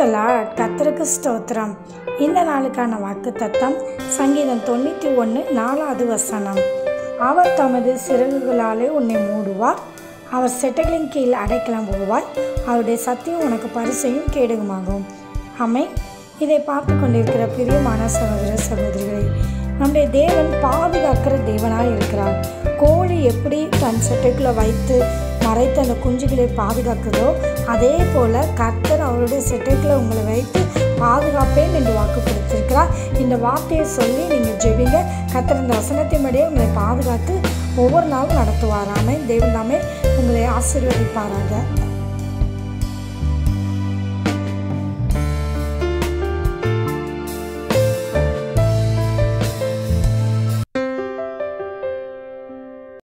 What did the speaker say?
Praise the Lord. கர்த்தருக்கு ஸ்தோத்திரம். இந்த நாளுக்கான வாக்குத்தத்தம் சங்கீதம் 91:4. அவர் தமது சிறகுகளாலே உன்னை மூடுவார், அவர் செட்டைகளின் கீழ் அடைக்கலம் போவாய், அவருடைய சத்தியம் உனக்கு பரிசையும் கேடகமாகும். ஆமென். இதை பார்த்து கொண்டிருக்கிற பிரியமான சகோதர சகோதரிகளே, நம்முடைய தேவன் பாதுகாக்கிற தேவனாய் இருக்கிறார். கோழி எப்படி தன் செட்டைக்குள்ளே வைத்து மறைத்து அந்த குஞ்சுகளை பாதுகாக்குதோ, அதே போல் கர்த்தர் அவருடைய செட்டைக்குள்ளே உங்களை வைத்து பாதுகாப்பேன் என்று வாக்கு கொடுத்திருக்கிறார். இந்த வார்த்தையை சொல்லி நீங்கள் ஜெபிங்க. கர்த்தர் இந்த வசனத்தின்படியே உங்களை பாதுகாத்து ஒவ்வொரு நாளும் நடத்துவாராமே. தேவன் தாமே உங்களை ஆசீர்வதிப்பாராக.